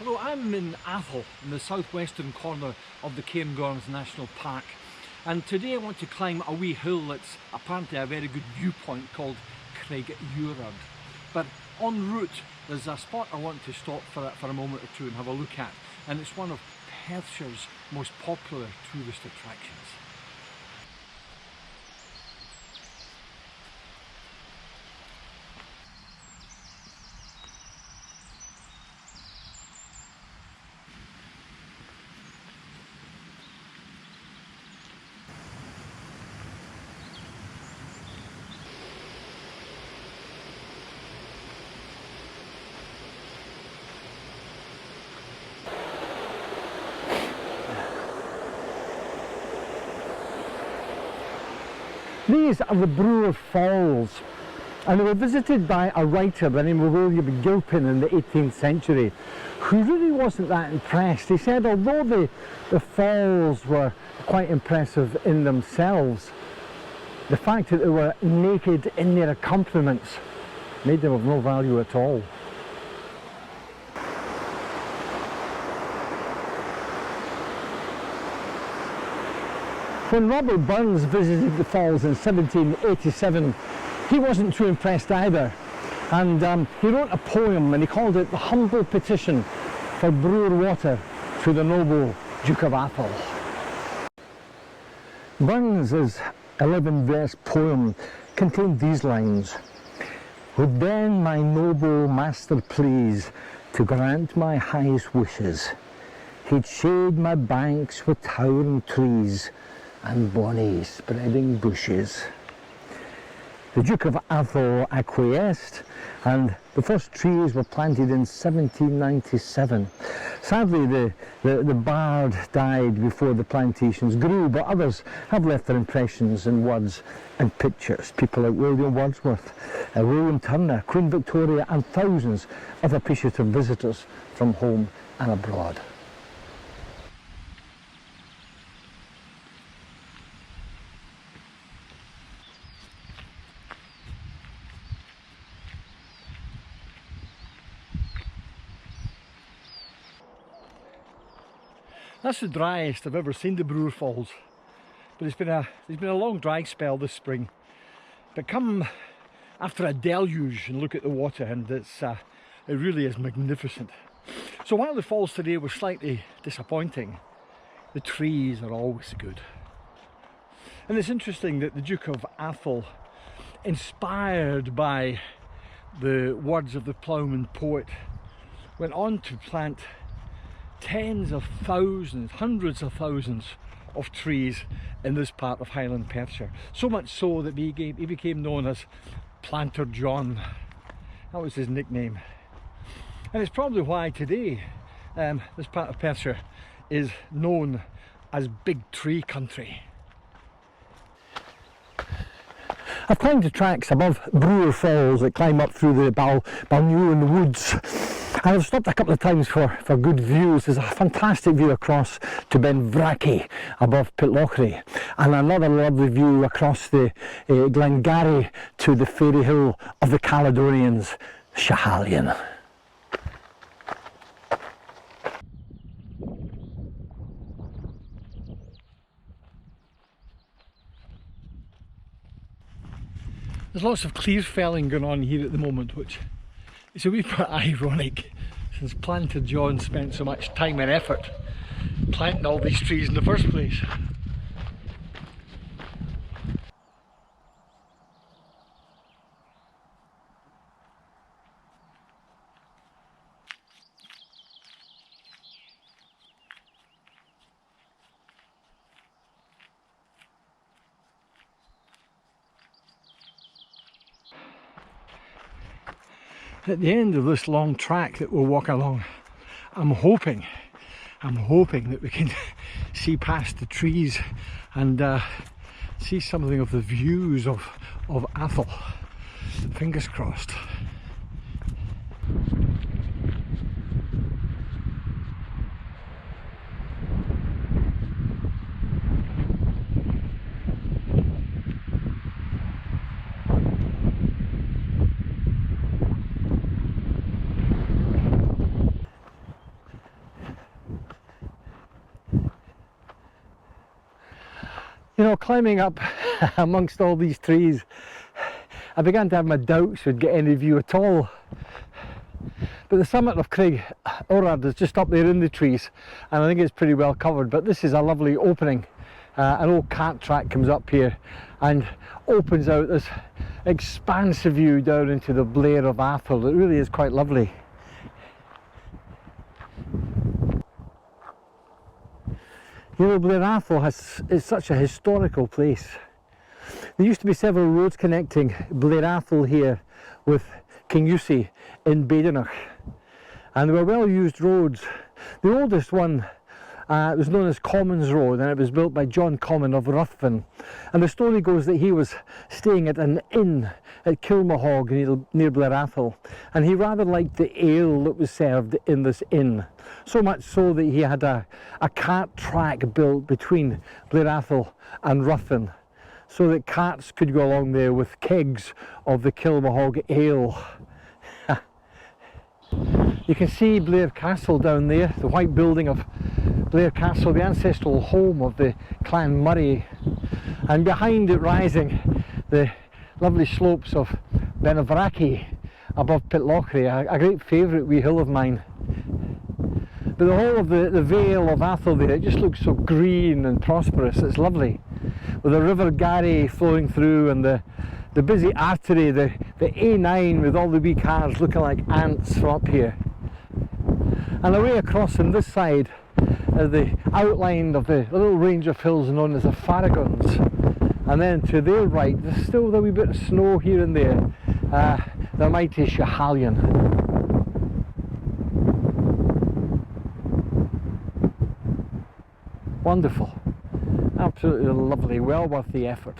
Hello, I'm in Atholl, in the southwestern corner of the Cairngorms National Park, and today I want to climb a wee hill that's apparently a very good viewpoint called Craig Urad. But en route there's a spot I want to stop for a moment or two and have a look at, and it's one of Perthshire's most popular tourist attractions. These are the Bruar Falls, and they were visited by a writer by the name of William Gilpin in the 18th century, who really wasn't that impressed. He said although the falls were quite impressive in themselves, the fact that they were naked in their accompaniments made them of no value at all. When Robert Burns visited the falls in 1787, he wasn't too impressed either, and he wrote a poem and he called it The Humble Petition for Bruar Water to the Noble Duke of Atholl. Burns's 11-verse poem contained these lines: "Would then my noble master please to grant my highest wishes, he'd shade my banks with towering trees and bonny spreading bushes." The Duke of Atholl acquiesced, and the first trees were planted in 1797. Sadly, the bard died before the plantations grew, but others have left their impressions in words and pictures. People like William Wordsworth, William Turner, Queen Victoria, and thousands of appreciative visitors from home and abroad. That's the driest I've ever seen the Bruar Falls, but there's been a long dry spell this spring. But come after a deluge and look at the water, and it really is magnificent. So while the falls today were slightly disappointing, the trees are always good. And it's interesting that the Duke of Atholl, inspired by the words of the ploughman poet, went on to plant tens of thousands, hundreds of thousands of trees in this part of Highland Perthshire. So much so that he became known as Planter John. That was his nickname. And it's probably why today this part of Perthshire is known as Big Tree Country. I've climbed the tracks above Bruar Falls that climb up through the Balnewin Woods. And I've stopped a couple of times for good views. There's a fantastic view across to Benvrackie above Pitlochry, and another lovely view across the Glengarry to the fairy hill of the Caledonians, Schiehallion. There's lots of clear felling going on here at the moment, which is a wee bit ironic, since Planter John spent so much time and effort planting all these trees in the first place. At the end of this long track that we'll walk along, I'm hoping that we can see past the trees and see something of the views of Atholl. Fingers crossed. You know, climbing up amongst all these trees, I began to have my doubts we'd get any view at all. But the summit of Craig Orard is just up there in the trees, and I think it's pretty well covered. But this is a lovely opening. An old cart track comes up here and opens out this expansive view down into the Blair of Atholl. It really is quite lovely. You know, Blair Atholl is such a historical place. There used to be several roads connecting Blair Atholl here with Kingussie in Badenoch, and they were well used roads. The oldest one was known as Commons Road, and it was built by John Common of Ruthven. And the story goes that he was staying at an inn at Kilmahog near Blair Atholl, and he rather liked the ale that was served in this inn, so much so that he had a cart track built between Blair Atholl and Ruthven, so that carts could go along there with kegs of the Kilmahog ale. You can see Blair Castle down there, the white building of Blair Castle, the ancestral home of the Clan Murray, and behind it rising the lovely slopes of Benavraki above Pitlochry, a great favourite wee hill of mine. But the whole of the Vale of Atholl there, it just looks so green and prosperous. It's lovely, with the River Garry flowing through and the busy artery, the A9 with all the wee cars looking like ants from up here. And away across on this side is the outline of the little range of hills known as the Farragons. And then to their right, there's still a wee bit of snow here and there, the mighty Schiehallion. Wonderful, absolutely lovely, well worth the effort.